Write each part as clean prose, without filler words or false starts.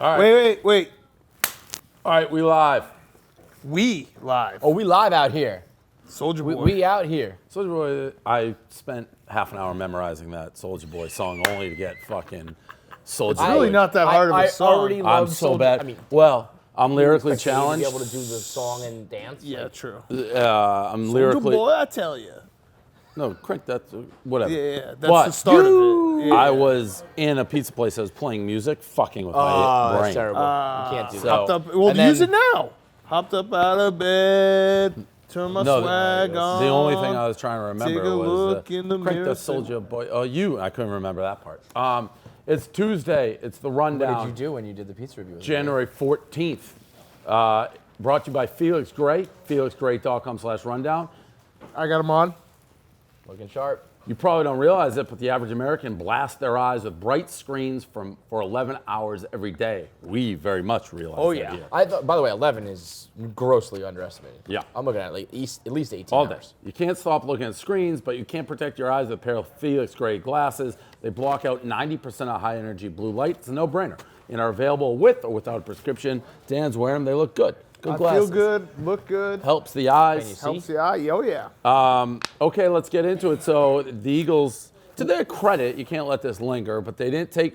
All right. Wait. All right, we live. We live. Oh, we live out here. Soulja Boy. We out here. Soulja Boy, I spent half an hour memorizing that Soulja Boy song only to get fucking Soulja Boy. It's really not that hard of a song. I already love I'm so Soulja- bad. I mean, well, I'm lyrically expect you to challenged. be able to do the song and dance. Yeah, true. I'm Soulja lyrically. Boy, I tell you. No, crank that. Whatever. Yeah, that's But the start of it. Yeah. I was in a pizza place. I was playing music, fucking with my brain. That's terrible. You can't do so- that. Hopped up. Well, And then- use it now. Hopped up out of bed. Turn my No, swag on. the only thing I was trying to remember Take a was look in the crank mirror, that Soulja Boy. Oh, I couldn't remember that part. It's Tuesday. It's the rundown. What did you do when you did the pizza review? January 14th. Brought to you by Felix Gray, felixgray.com/rundown. I got him on. Looking sharp. You probably don't realize it, but the average American blasts their eyes with bright screens for 11 hours every day. We very much realize Oh, that yeah. here. I thought, by the way, 11 is grossly underestimated. Yeah. I'm looking at at least 18 All day. hours. You can't stop looking at screens, but you can't protect your eyes with a pair of Felix Gray glasses. They block out 90% of high-energy blue light. It's a no-brainer. And are available with or without a prescription. Dan's wearing them. They look good. Good I glasses. feel good. Look good. Helps the eyes. Can you see? Helps the eye. Oh, yeah. Okay, let's get into it. So the Eagles, to their credit, you can't let this linger, but they didn't take,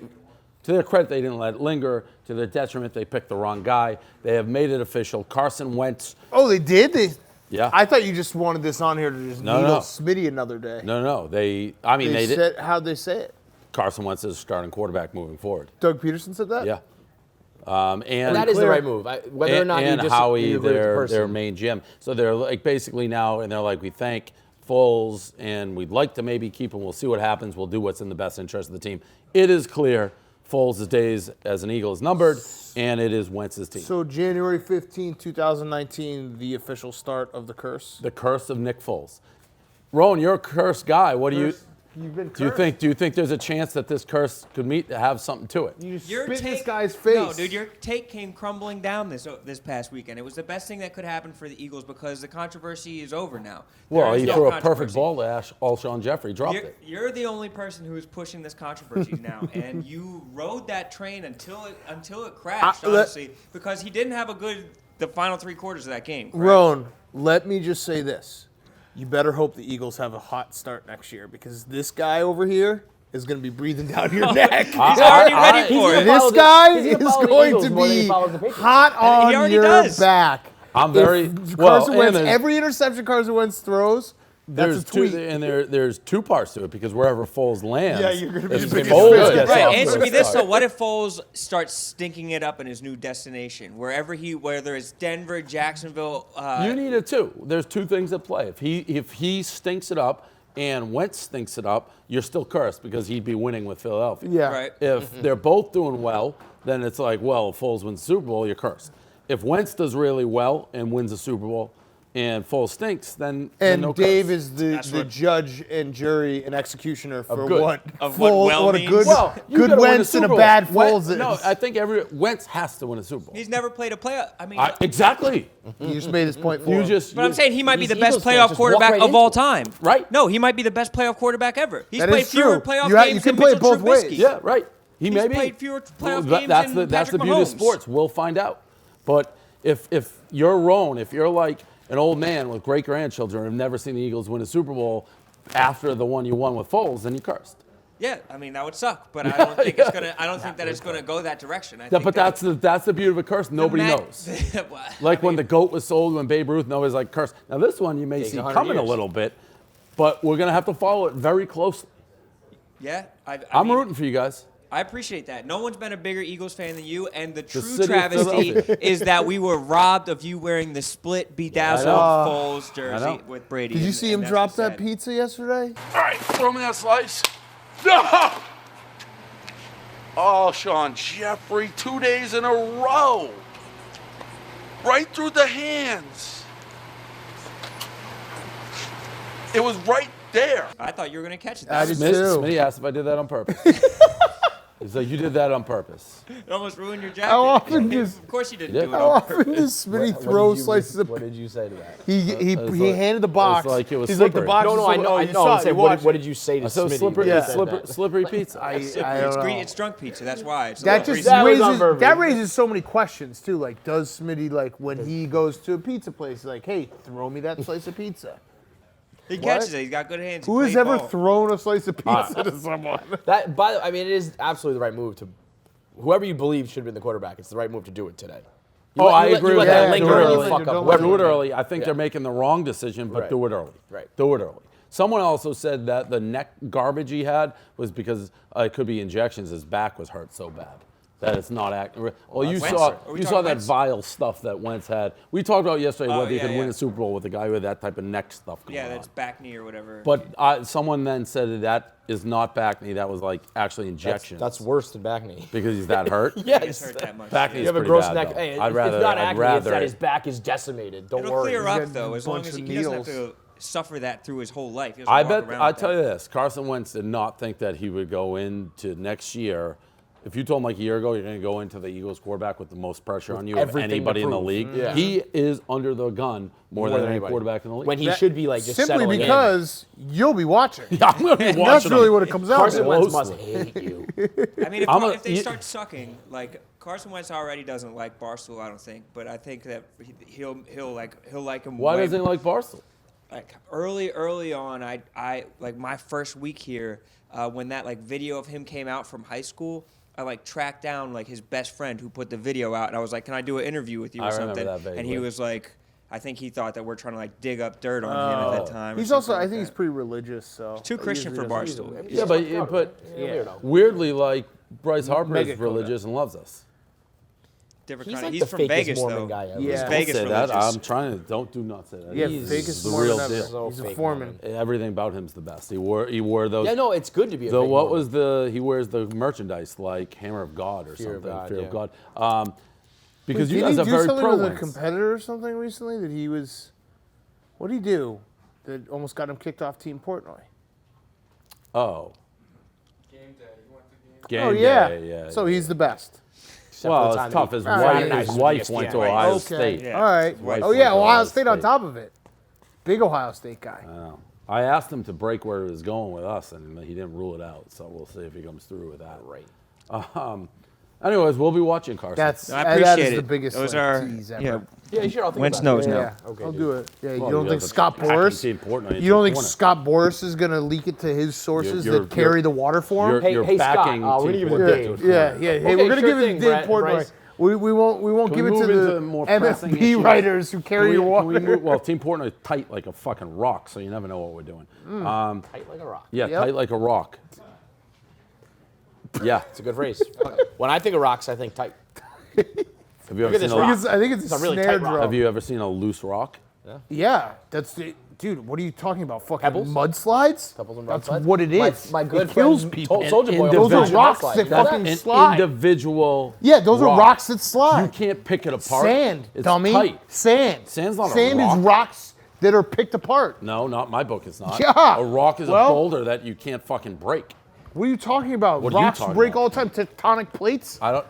to their credit, they didn't let it linger. To their detriment, they picked the wrong guy. They have made it official. Carson Wentz. Oh, they did? Yeah. I thought you just wanted this on here to just No, needle no. Smitty another day. No. They did. said, how'd they say it? Carson Wentz is starting quarterback moving forward. Doug Peterson said that? Yeah. And that is the right move. Whether or not and you just Howie, you agree with the person. their main GM. So they're like basically now, and they're like, we thank Foles, and we'd like to maybe keep him. We'll see what happens. We'll do what's in the best interest of the team. It is clear Foles' days as an Eagle is numbered, and it is Wentz's team. So January 15, 2019, the official start of the curse. The curse of Nick Foles. Rowan, you're a cursed guy. What do you? You've been Do you think there's a chance that this curse could have something to it? You just Your spit in this take- guy's face. No, dude, your take came crumbling down this past weekend. It was the best thing that could happen for the Eagles because the controversy is over now. Well, There is he no threw a perfect controversy. ball to Alshon Jeffrey, dropped You're, it. you're the only person who is pushing this controversy now, and you rode that train until it crashed, honestly, because he didn't have the final 3 quarters of that game. correct? Roan, let me just say this. You better hope the Eagles have a hot start next year because this guy over here is going to be breathing down your neck. He's already ready for it. This guy is going to be hot And he on already your does. back. I'm very If well. Carson and Wentz, there's- every interception Carson Wentz throws, that's There's a tweet. there's two parts to it because wherever Foles lands, Yeah, you're gonna be if the biggest Foles fan. gets Right, off answer to a me this start- though. What if Foles starts stinking it up in his new destination? Whether it's Denver, Jacksonville. You need it too. There's 2 things at play. If he stinks it up and Wentz stinks it up, you're still cursed because he'd be winning with Philadelphia. Yeah. Right. If they're both doing well, then it's like, well, if Foles wins the Super Bowl, you're cursed. If Wentz does really well and wins the Super Bowl and Foles stinks, then And no Dave curse. is the judge and jury and executioner for good. what Of what Foles, well what a means. good, Well, you good gotta win a Wentz and Super a Bowl. bad Foles is. No, I think Wentz has to win a Super Bowl. He's never played a playoff. I mean, Exactly. You just made his point for You him. just. but I'm saying he might be These the best Eagles fans playoff just walk quarterback right of all into it. time. Right. No, he might be the best playoff quarterback ever. He's That played is fewer true. playoff You games can than play it Mitchell both ways. Trubisky. Yeah, right. He He's may be. played fewer playoff Well, games that's than that's the Patrick beauty of Mahomes. sports. We'll find out. But if you're Roan, if you're like an old man with great grandchildren and have never seen the Eagles win a Super Bowl after the one you won with Foles, then you cursed. Yeah, I mean that would suck, but I don't think it's gonna. I don't think that it's gonna go that direction. I Yeah, think but that's the beauty of a curse. Nobody knows. Like when the GOAT was sold, when Babe Ruth, nobody's like cursed. Now this one you may Takes see 100 coming a years. little bit, but we're gonna have to follow it very closely. Yeah, I'm mean, rooting for you guys. I appreciate that. No one's been a bigger Eagles fan than you, and the true city of travesty Philadelphia. is that we were robbed of you wearing the split bedazzled I Foles jersey know. with Brady. Did you and- see and him that's drop what's that sad. pizza yesterday? All right, throw me that slice. No! Oh, Sean Jeffrey, 2 days in a row. Right through the hands. It was right there. I thought you were gonna catch it. I That was- did too. Smitty asked if I did that on purpose. He's like, you did that on purpose. It almost ruined your jacket. How often does Of course you didn't Yeah. do it how on often purpose. does Smitty What throw did you- slices of? What did you say to that? He it's he like- handed the box. it's like it was He's like the slippery. box. No, is no, I so- know. oh, I you know. saw I'm it, saying, you what watched did it. you say to So Smitty? slippery, Yeah. slippery pizza. It's drunk pizza. That's why. It's a That little just greasy. That was raises on purpose. that raises so many questions too. Like, does Smitty when he goes to a pizza place, like, hey, throw me that slice of pizza? He catches it. He's got good hands. He Who has played ever ball. thrown a slice of pizza to someone? I mean, it is absolutely the right move to. Whoever you believe should have been the quarterback, it's the right move to do it today. I agree You with let that that. linger Do it and you early. fuck up Don't whoever. Do it early. I think Yeah. they're making the wrong decision, but Right. do it early. Right. Do it early. Someone also said that the neck garbage he had was because it could be injections. His back was hurt so bad that it's not accurate. Well, you Wentz? saw Are we you saw talking that Wentz? vile stuff that Wentz had. We talked about yesterday Oh, whether he yeah, could win yeah. a Super Bowl with a guy with that type of neck stuff going Yeah, on. that's back knee or whatever. But someone then said that is not back knee. That was like actually injections. That's worse than back knee. because he's that hurt. He Yes. gets hurt that much. Back yeah. knee You is have a pretty gross bad, neck. though. Hey, I'd rather. it's not I'd acne. It's rather. that his back is decimated. Don't It'll worry. clear He's up got though, a as long bunch as of he doesn't have needles. to suffer that through his whole life. He doesn't I walk bet. around I with tell that. you this: Carson Wentz did not think that he would go into next year. If you told him like a year ago you're going to go into the Eagles quarterback with the most pressure on you of everything to anybody in the prove. league, Yeah. he is under the gun more than any anybody. quarterback in the league. When he That- should be like just simply settling because you'll be watching. I'm going to be watching That's really him. what it comes in. out Carson to. Wentz must Closely. hate you. I mean, if they you- start sucking, like Carson Wentz already doesn't like Barstool, I don't think, but I think that he'll like him. Why way- doesn't he like Barstool? Like early on, I like my first week here when that like video of him came out from high school. I like tracked down like his best friend who put the video out, and I was like, "Can I do an interview with you or I remember something?" that vaguely. And he was like, "I think he thought that we're trying to like dig up dirt on him at that time." or He's also, something I like think he's that. pretty religious, so. Too Christian for Usually doesn't- Barstool. Yeah, but Weirdo. weirdly, like Bryce Harper Mega is coda. religious and loves us. Different He's kind like of. He's the from fakest Vegas Mormon though. guy ever. Yeah. He's Don't Vegas Say religious. that. I'm trying to. Do not say that. Yeah, He's fakest the Mormon real ever. deal. So He's a fake foreman. Everything about him's the best. He wore those. Yeah, no, it's good to be a The fake what Mormon. was the he wears the merchandise like Hammer of God or Fear of something. God, Fear yeah. of God. Because you Did guys he are do very something pro with a Wentz. competitor or something recently that he was? What did he do that almost got him kicked off Team Portnoy? Oh. Game Oh yeah. day, yeah. So he's the best. Except for the well, time it's that tough. he- His Right. wife, his Right. wife went to Right. Ohio Okay. State. Yeah. All right. wife Oh went yeah, to Ohio Ohio State on State. top of it. Big Ohio State guy. I asked him to break where he was going with us, and he didn't rule it out. So we'll see if he comes through with that. Right. Anyways, we'll be watching Carson. That's I that appreciate is it. the biggest Those like, are tease ever. yeah. Yeah, sure. I'll think Wentz about knows it. now. Yeah, Okay, I'll dude. do it. Yeah, Well, you you don't have think the Scott packing Boris? team Portnoy into You don't the think corner. Scott Boris is going to leak it to his sources You're- that carry the water for him? You're, you're Hey, Scott, backing we're gonna Team give it to Portnoy Dave. to a Yeah, corner. yeah. Hey, Okay, we're gonna sure give it thing, to Dave Brett, Portnoy. Bryce. We won't Can give we it to move into the more pressing MFP issues? writers who carry your water. Well, Team Portnoy is tight like a fucking rock, so you never know what we're doing. Tight like a rock. Yeah, Yep. tight like a rock. Yeah. It's a good phrase. When I think of rocks, I think tight. Have you ever at seen this a rock. I think it's It's a a really snare tight rock. drum. Have you ever seen a loose rock? Yeah, that's it. Dude, what are you talking about? Fucking Pebbles? mudslides? Pebbles and That's mudslides? what it is. My good it kills friend people. Soldier Boy. Those are always rocks mudslides. that You know fucking An slide. individual. Yeah, those are rock. rocks that slide. You can't pick it apart. Sand, It's dummy. tight. Sand. Sand's not a Sand rock. is rocks that are picked apart. No, not my book. It's not. Yeah. A rock is Well- a boulder that you can't fucking break. What are you talking about? What are you Rocks talking break about? all the time. Tectonic plates. I don't.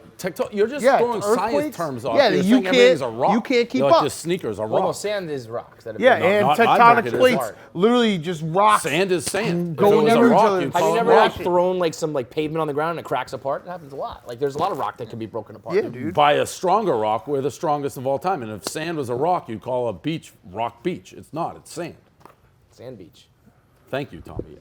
You're just Yeah, throwing science earthquakes. terms off. Yeah, You're you saying can't- everything's a rock. you can't keep You're like up. Your sneakers are Well, no, rock. sand is rocks. That have Yeah, been- and not my tectonic book, it is plates, art. literally just rocks. Sand is sand. Going if it was over a each rock, other. you'd Have call you it never rock. like thrown like some like pavement on the ground and it cracks apart? It happens a lot. Like there's a lot of rock that can be broken apart. Yeah, dude. By a stronger rock, we're the strongest of all time. And if sand was a rock, you'd call a beach rock beach. It's not. It's sand. Sand beach. Thank you, Tommy.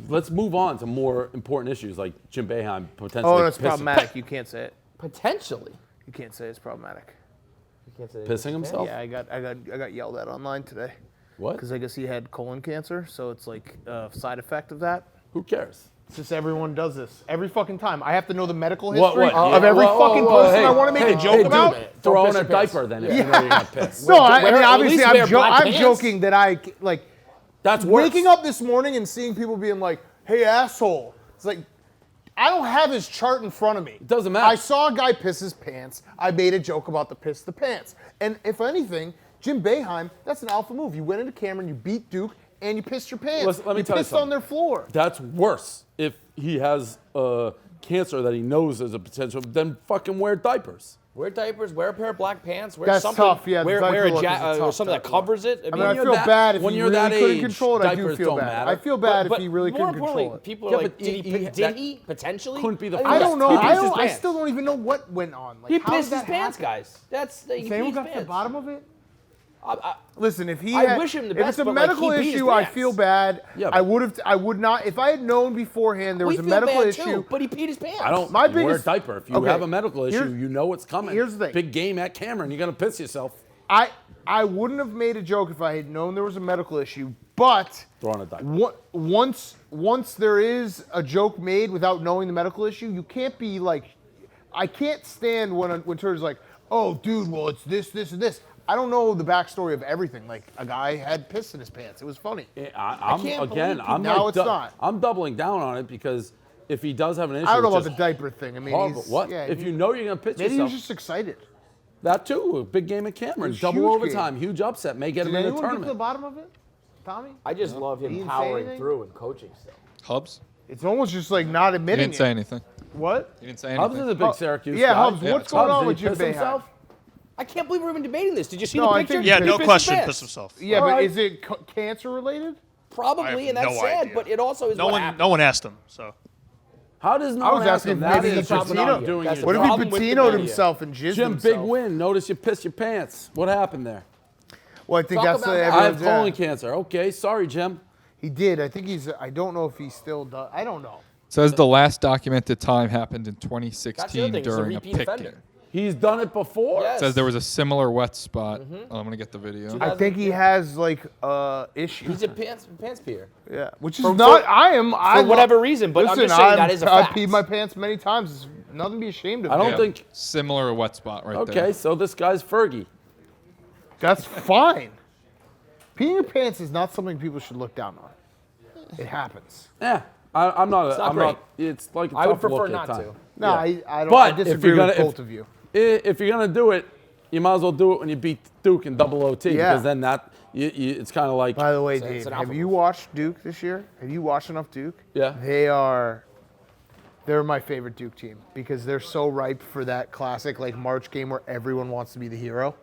Let's move on to more important issues like Jim Boeheim potentially. Oh, that's pissing- problematic. You can't say it. Potentially. You can't say it's problematic. You can't say Pissing himself? Yeah, I got yelled at online today What? because I guess he had colon cancer, so it's like a side effect of that. Who cares? It's just everyone does this every fucking time. I have to know the medical What- history what? of Yeah, every whoa, fucking whoa, person hey, I want to make hey, a joke hey, dude, about. Throw Don't on piss a your pants. diaper then if you know you're gonna piss. No, wear- at obviously least wear black I'm pants. joking that I like That's worse. waking up this morning and seeing people being like, "Hey, asshole." It's like I don't have his chart in front of me. It doesn't matter. I saw a guy piss his pants. I made a joke about the piss the pants. And if anything, Jim Boeheim, that's an alpha move. You went into Cameron, you beat Duke, and you pissed your pants. Let me you tell you pissed on something. their floor. That's worse if he has cancer that he knows is a potential. Then fucking wear diapers. Wear diapers, wear a pair of black pants, wear That's something. tough, yeah, the Wear diaper a look is a tough something that diaper look. covers it. I mean, I you're feel that- bad if when he you're really that couldn't age, control it. I do diapers feel don't bad. matter. I feel bad But if he really more couldn't control importantly, it. people are Yeah, like, but did that he potentially? couldn't be the I don't know. He pissed his I pants. still don't even know what went on. Like, He how pissed did his that pants, happen? guys. That's he Has peed anyone his got to the pants. bottom of it? I Listen, if he I had, wish him the if best, it's a but, like, medical he peed his issue, I pants. feel bad. Yeah, I would not. If I had known beforehand there we was a feel medical bad issue. too, but he peed his pants. I don't My wear a biggest- diaper. If you okay, have a medical issue, here's- you know what's coming. here's the thing. Big game at Cameron. You're gonna piss yourself. I wouldn't have made a joke if I had known there was a medical issue, but Throw on a diaper. once there is a joke made without knowing the medical issue, you can't be like, I can't stand when Twitter's like, oh, dude, well, it's this, this, and this. I don't know the backstory of everything. Like, a guy had piss in his pants. It was funny. I'm can't again. believe I'm now like, it's not. I'm doubling down on it because if he does have an issue, I don't know it's about the just diaper thing. I mean, horrible. he's, What? yeah, if you know you're gonna pitch maybe he yourself, was just excited. that too. A big game at Cameron, Huge double game. overtime, huge upset, may get Did him in the anyone get to the tournament. bottom of it, Tommy? I just love He him didn't say powering anything? through and coaching still. Hubs? It's almost just like not He admitting didn't say it. anything. What? He didn't say Hubs is anything. a big Syracuse Yeah, guy. Hubs, what's going on did with he Jim piss Boeheim? himself? I can't believe we're even debating this. Did you see No, the I picture? think- Yeah, He no pissed question, pants. piss himself. Yeah, All but right. is it cancer related? Probably, and I have that's no sad. idea. But it also is No what one, happened. no one asked him. So How does no I was one ask asking him? if That maybe is the just Patino- not doing That's your the What if job. problem he with the patinoed media. himself and jizzed Jim, himself? big win. Notice you pissed your pants. What happened there? Well, I think Talk that's about the that. I have everyone's colon at. cancer. Okay, sorry, Jim. He did. I think he's. I don't know if he still does. I don't know. Says the last documented time happened in That's the 2016 other thing. He's a during a repeat pick offender. game. He's done it before. Yes. Says there was a similar wet spot. Oh, I'm gonna get the video. I think he has like issues. He's a pants peer. Yeah, which is For- not. for- I am. I For whatever reason, but I'm listen, just saying that is a I fact. peed my pants many times. It's nothing to be ashamed of. I don't Yeah, think. similar wet spot right there. Okay, so this guy's Fergie. That's fine. Peeing your pants is not something people should look down on. It happens. Yeah, I'm not. not I'm great. not. It's like a I would tough prefer look not at time. to. No, Yeah. I don't. But I if disagree you're gonna, with both of you. If you're gonna do it, you might as well do it when you beat Duke in double OT Yeah. because then that it's kind of like By the way, It's Dave, an have alpha you move. watched Duke this year? Have you watched enough Duke? Yeah. They're my favorite Duke team because they're so ripe for that classic like March game where everyone wants to be the hero.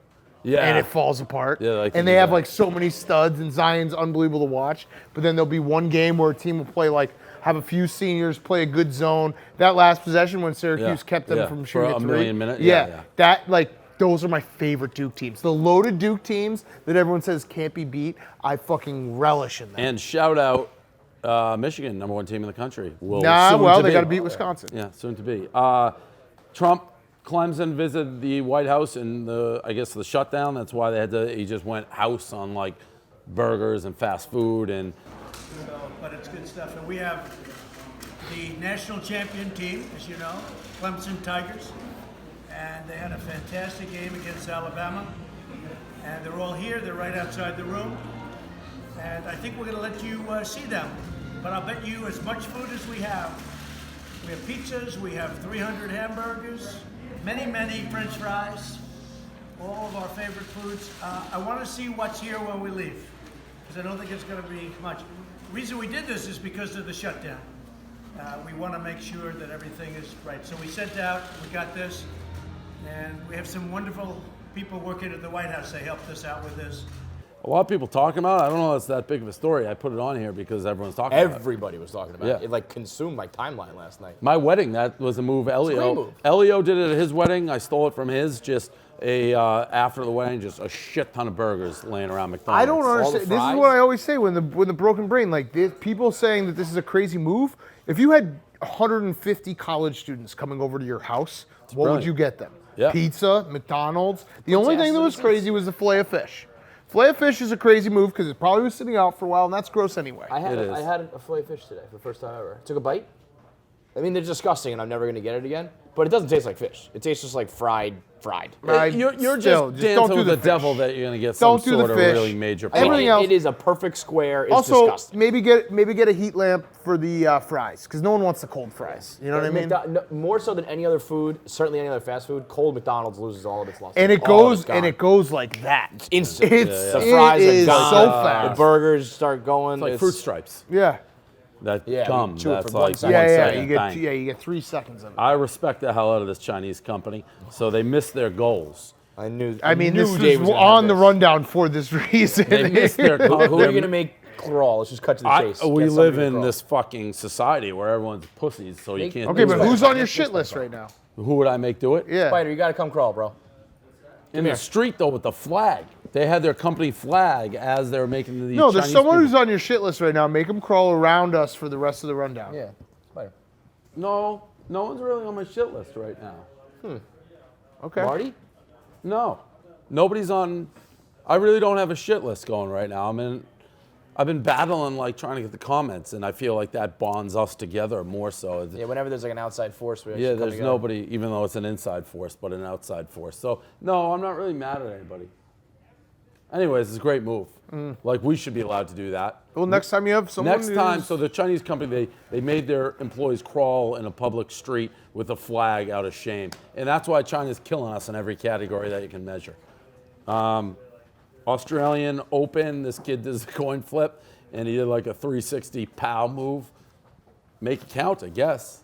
yeah, And it falls apart. Yeah, like and they have like so many studs, and Zion's unbelievable to watch. But then there'll be one game where a team will play like have a few seniors, play a good zone. That last possession when Syracuse Yeah, kept them yeah, from for shooting a a three. million minute- Yeah, yeah. that like those are my favorite Duke teams. The loaded Duke teams that everyone says can't be beat. I fucking relish in them. And shout out Michigan, number one team in the country. Will Nah, soon well to they be. got to beat Wisconsin. Yeah, soon to be. Trump, Clemson visited the White House in the shutdown. That's why he just went house on like burgers and fast food and So, but it's good stuff. And we have the national champion team, as you know, Clemson Tigers. And they had a fantastic game against Alabama. And they're all here. They're right outside the room. And I think we're going to let you see them. But I'll bet you as much food as we have. We have pizzas. We have 300 hamburgers. Many, many French fries. All of our favorite foods. I want to see what's here when we leave. Because I don't think it's going to be much. The reason we did this is because of the shutdown. We want to make sure that everything is right. So we sent out, we got this, and we have some wonderful people working at the White House. They helped us out with this. a lot of people talking about it. I don't know if it's that big of a story. I put it on here because everyone's talking about it. Everybody was talking about Yeah. it. It like consumed my timeline last night. My wedding, that was a move. great Elio move. Elio did it at his wedding. I stole it from his. Just after the wedding, just a shit ton of burgers laying around McDonald's. I don't the understand. This is fries? what I always say when the broken brain, like people saying that this is a crazy move. If you had 150 college students coming over to your house, what would brilliant. you get them? Yeah. Pizza, McDonald's. The only thing that was ass crazy was the fillet of fish. Fillet of fish is a crazy move because it probably was sitting out for a while, and that's gross anyway. I had It is. I had a fillet of fish today for the first time ever. Took a bite. I mean, they're disgusting, and I'm never gonna get it again. But it doesn't taste like fish. It tastes just like fried. You're Still, just don't dancing do with the fish. devil that you're gonna get Don't some do the sort of fish. really major Everything problem. else- It is a perfect square. It's Also, disgusting. maybe get a heat lamp for the fries, because no one wants the cold fries. You know what I mean? More so than any other food, certainly any other fast food, cold McDonald's loses all of its lust. And it goes like that. It's instant. It's The fries it are is gone. so The fast. burgers start going. It's like fruit stripes. Yeah. That Yeah, gum. you chew it That's for 1 like second. 1 Yeah, second you thing. get 3 seconds of it. I respect the hell out of this Chinese company. So they missed their goals. I knew. I mean, knew this Dave is was gonna on have the this. rundown for this reason. They missed their Who are you gonna make crawl? Let's just cut to the chase. we Get somebody live to in crawl. this fucking society where everyone's pussies, so you can't. Okay, do but that. who's on your shit list right now? Who would I make do it? Yeah. Spider, you gotta come crawl, bro. In the street though, with the flag. They had their company flag as they were making the. No, there's Chinese someone people. who's on your shit list right now. Make them crawl around us for the rest of the rundown. Yeah, Spider. No one's really on my shit list right now. Okay. Marty. No, nobody's on. I really don't have a shit list going right now. I've been battling like trying to get the comments, and I feel like that bonds us together more so. Yeah, whenever there's like an outside force, we Yeah, actually come there's together. nobody, even though it's an inside force, but an outside force. So no, I'm not really mad at anybody. Anyways, it's a great move. Like we should be allowed to do that. Well, next time you have someone Next time, who's- so the Chinese company, they made their employees crawl in a public street with a flag out of shame. And that's why China's killing us in every category that you can measure. Australian Open, this kid does a coin flip, and he did like a 360 pow move. Make it count, I guess.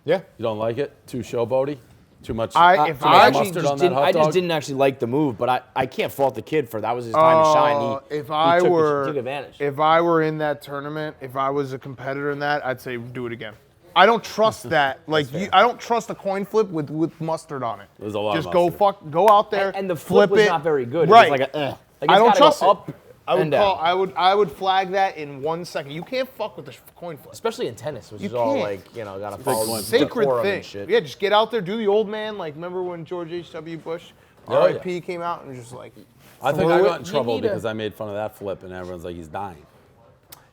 Yeah. You don't like it? Too showboaty? Too much, If too I much actually mustard just on that didn't, hot I just dog? didn't actually like the move, but I can't fault the kid for that was his time to shine. He if I took advantage. if I were in that tournament, if I was a competitor in that, I'd say do it again. I don't trust that. Like I don't trust a coin flip with mustard on it. There's a lot of Just mustard. go out there and the flip was it. not very good. Right. It was like a, like I it's don't gotta trust go it. up I would and down. I would flag that in 1 second. You can't fuck with the coin flip. Especially in tennis, which You is all can't. like, gotta follow one. Sacred decorum thing. and shit. Yeah, just get out there, do the old man. Like remember when George H.W. Bush, Oh, R.I.P. came out and was just like. I think threw I it. got in You trouble need a- because I made fun of that flip, and everyone's like, he's dying.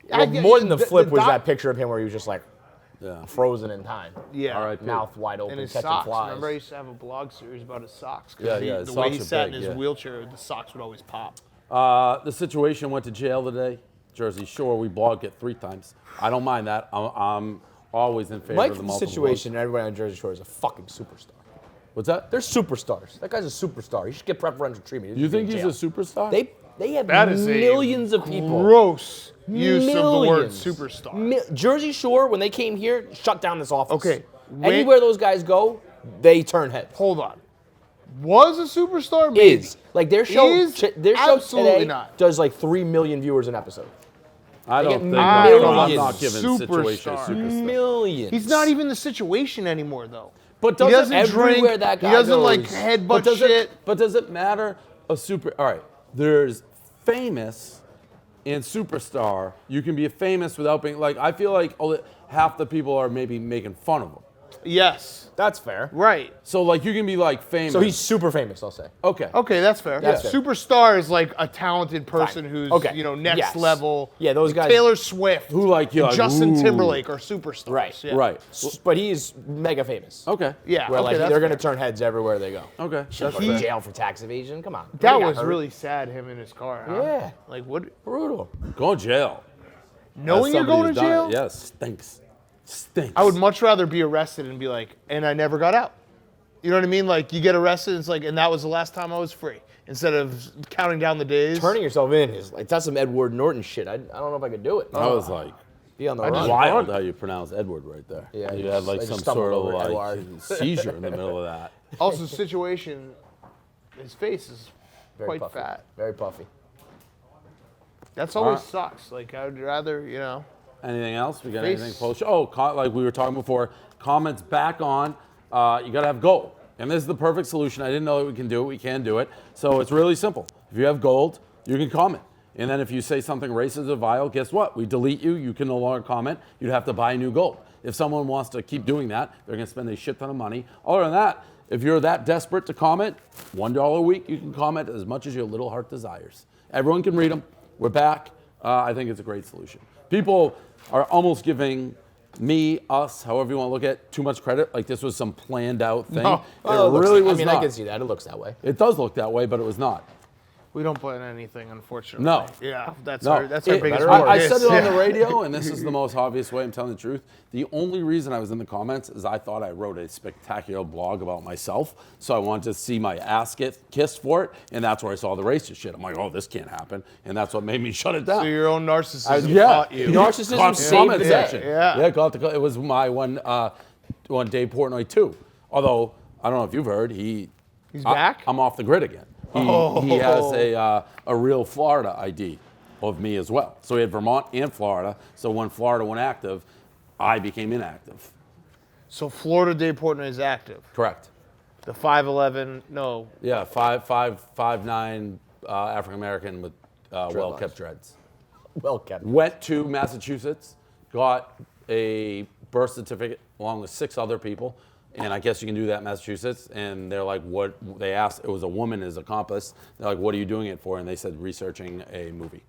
Well, more than the flip was doc- that picture of him where he was just like Yeah. frozen in time. Yeah. R.I.P. Mouth wide open, And his catching socks. flies. Remember, I used to have a blog series about his socks. 'Cause Yeah, yeah, his The way he socks are sat big, in his yeah. wheelchair, the socks would always pop. The situation went to jail today. Jersey Shore, we blogged it 3 times. I don't mind that. I'm always in favor Mike of the from multiple situation and everybody on Jersey Shore is a fucking superstar. What's that? They're superstars. That guy's a superstar. He should get preferential treatment. He You should be think in he's a jail. superstar? They have That is millions of people. Gross use of the word Millions. superstar. Jersey Shore, when they came here, shut down this office. Okay, Anywhere those guys go, they turn heads. Hold on. Was a superstar? Maybe. Is like their show. Is Their show absolutely today not. does like 3 million viewers an episode. I They don't get think I I'm millions. not giving situation a Superstar. superstar. Millions. He's not even the situation anymore, though. But He doesn't doesn't drink. everywhere that guy he doesn't like goes- headbutt does shit. but does it matter a super? All right, there's famous and superstar. You can be famous without being like. I feel like half the people are maybe making fun of him. Yes. That's fair. Right. So like you can be like famous. So he's super famous, I'll say. okay. Okay, that's fair. That's fair. Superstar is like a talented person Fine. who's Okay. next Yes. level. Yeah, those Like guys- Taylor Swift, Who like you? Like, Justin ooh. Timberlake are superstars. Right. Yeah. Right. But he's mega famous. Okay. Yeah. Where okay, like that's they're fair. gonna turn heads everywhere they go. Okay. Shit, That's go to fair. jail for tax evasion. Come on. That He got was hurt. really sad. Him in his car. Huh? Yeah. Like what? brutal. Go to jail. Knowing As you're somebody going to who's done jail. it, yes, stinks. Stinks. I would much rather be arrested and be like, and I never got out. You know what I mean? Like you get arrested, and it's like, and that was the last time I was free. Instead of counting down the days. Turning yourself in is like that's some Edward Norton shit. I don't know if I could do it. I was like. Be on the just run. Wild how you pronounce Edward right there. Yeah, you I had like just some stumbled sort of over like Edward. seizure in the middle of that. Also, situation. His face is Very quite puffy. fat. Very puffy. That's always Alright. sucks. Like I'd rather, Anything else? We got Face. anything post? Oh, like we were talking before, comments back on. You got to have gold. And this is the perfect solution. I didn't know that we can do it. We can do it. So it's really simple. If you have gold, you can comment. And then if you say something racist or vile, guess what? We delete you. You can no longer comment. You'd have to buy new gold. If someone wants to keep doing that, they're going to spend a shit ton of money. Other than that, if you're that desperate to comment, $1 a week, you can comment as much as your little heart desires. Everyone can read them. We're back. I think it's a great solution. People are almost giving me, us, however you want to look at it, too much credit. Like this was some planned out thing. No. It Oh, really was I mean, not. I can see that. It looks that way. It does look that way, but it was not. We don't plan anything, unfortunately. No. Yeah, that's No, our biggest worry. I said it on Yeah. the radio, and this is the most obvious way I'm telling the truth. The only reason I was in the comments is I thought I wrote a spectacular blog about myself, so I wanted to see my ass get kissed for it, and that's where I saw the racist shit. I'm like, oh, this can't happen, and that's what made me shut it down. So your own narcissism Yeah, caught you. Narcissism Caught the saved comment the day. section. Yeah. Yeah, got the. It was my one Dave Portnoy too. Although I don't know if you've heard, he's back? I'm off the grid again. He has a real Florida ID of me as well. So he had Vermont and Florida. So when Florida went active, I became inactive. So Florida Dave Portnoy is active. Correct. The 5'11", no. Yeah, 5'9" African American with well kept dreads. Well kept. Went to Massachusetts, got a birth certificate along with 6 other people. And I guess you can do that in Massachusetts. And they're like, what? They asked, it was a woman as accomplice. They're like, what are you doing it for? And they said, researching a movie.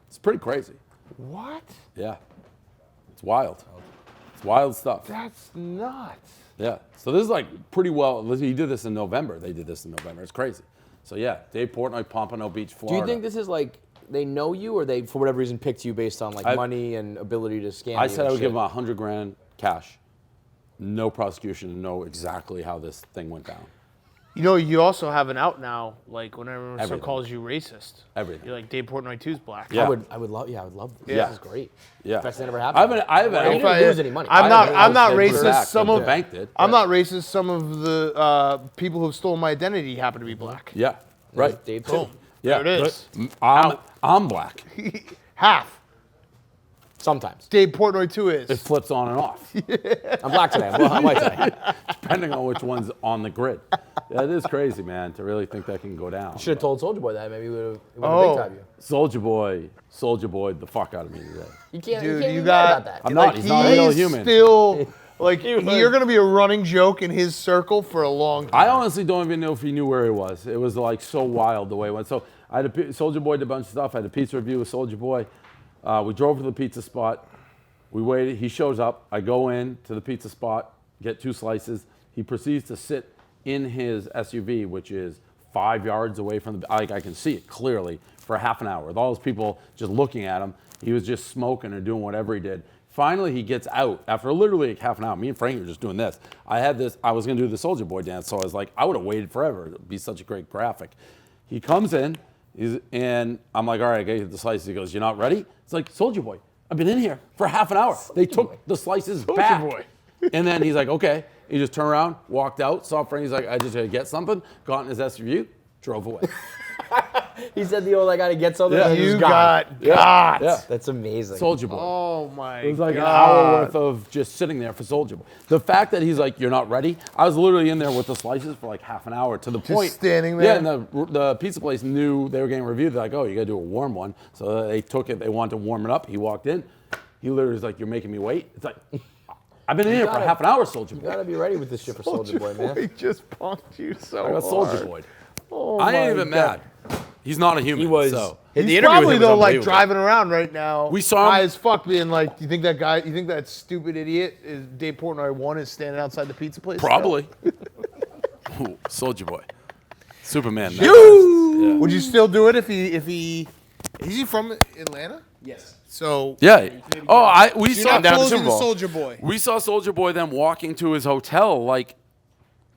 It's pretty crazy. What? Yeah. It's wild. It's wild stuff. That's nuts. Yeah. So this is like pretty well. He did this in November. They did this in November. It's crazy. So yeah, Dave Portnoy, Pompano Beach, Do Florida. you think this is like they know you, or they for whatever reason picked you based on like money and ability to scam? I you said and I would give shit? him $100,000 cash. No prosecution to know exactly how this thing went down. You know, you also have an out now, like whenever someone Everything. calls you racist. Everything. You're like, Dave Portnoy 2's black. Yeah. I would love this. Yeah. This is great. Yeah. Best thing that ever happened. I haven't. Well, you didn't lose any money. I'm not I paid for racist. that, Some but of the bank did. I'm not racist. Some of the people who stole my identity happen to be black. Yeah. Right. Dave Boom. too. Yeah. There it is. I'm black. Half. Sometimes. Dave Portnoy 2 It is. flips on and off, I'm black today. I'm white today. depending on which one's on the grid. Yeah, it is crazy, man, to really think that can go down. Should have told Soldier Boy that. Maybe he would have big time you. Soldier Boy, the fuck out of me today. You can't. Dude, you can't you be got. mad about that. I'm not. He's not a real human. Still, like, you're gonna be a running joke in his circle for a long time. I honestly don't even know if he knew where he was. It was like so wild the way it went. So I had Soldier Boy did a bunch of stuff. I had a pizza review with Soldier Boy. We drove to the pizza spot. We waited. He shows up. I go in to the pizza spot, get 2 slices. He proceeds to sit in his SUV, which is 5 yards away from the. I can see it clearly for half an hour with all those people just looking at him. He was just smoking or doing whatever he did. Finally, he gets out after literally like half an hour. Me and Frankie were just doing this. I was going to do the Soldier Boy dance, so I was like, I would have waited forever. It would be such a great graphic. He comes in, and I'm like, all right, I got you the slices. He goes, you're not ready? It's like, Soldier Boy, I've been in here for half an hour. They took the slices back. Boy. And then he's like, okay. He just turned around, walked out, saw Frank. He's like, I just got to get something. Got in his SUV, drove away. He said the old I gotta get something. Yeah. and he was You gone. got. Yeah. That's amazing. Soldier Boy. Oh my god. It was like an hour worth of just sitting there for Soldier Boy. The fact that he's like, you're not ready. I was literally in there with the slices for like half an hour to the point. standing there? Yeah, and the pizza place knew they were getting reviewed. They're like, oh, you got to do a warm one. So they took it. They wanted to warm it up. He walked in. He literally was like, you're making me wait. It's like, I've been in here for half an hour, Soldier You Boy. gotta be ready with this shit for Soldier Boy, man. He just punked you so I got hard. Soldier Boy. Oh I ain't my even God. mad. He's not a human. He was- So. He's The interview with probably him was though like unbelievable. driving around right now. We saw him- high as fuck, being like, you think that stupid idiot is Dave Portnoy 1 is standing outside the pizza place? still? Probably. Ooh, Soldier Boy. Superman. Would you still do it if he is he from Atlanta? Yes. So Yeah. Oh, we you're saw not down to closing Super the Bowl. Soldier Boy. We saw Soldier Boy then walking to his hotel like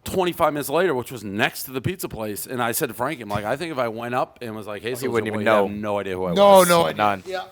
25 minutes later, which was next to the pizza place. And I said to Frankie, I'm like, I think if I went up and was like, hey, Soldier wouldn't Boy, even you have know. no idea who I No, was. no idea. None. Yeah.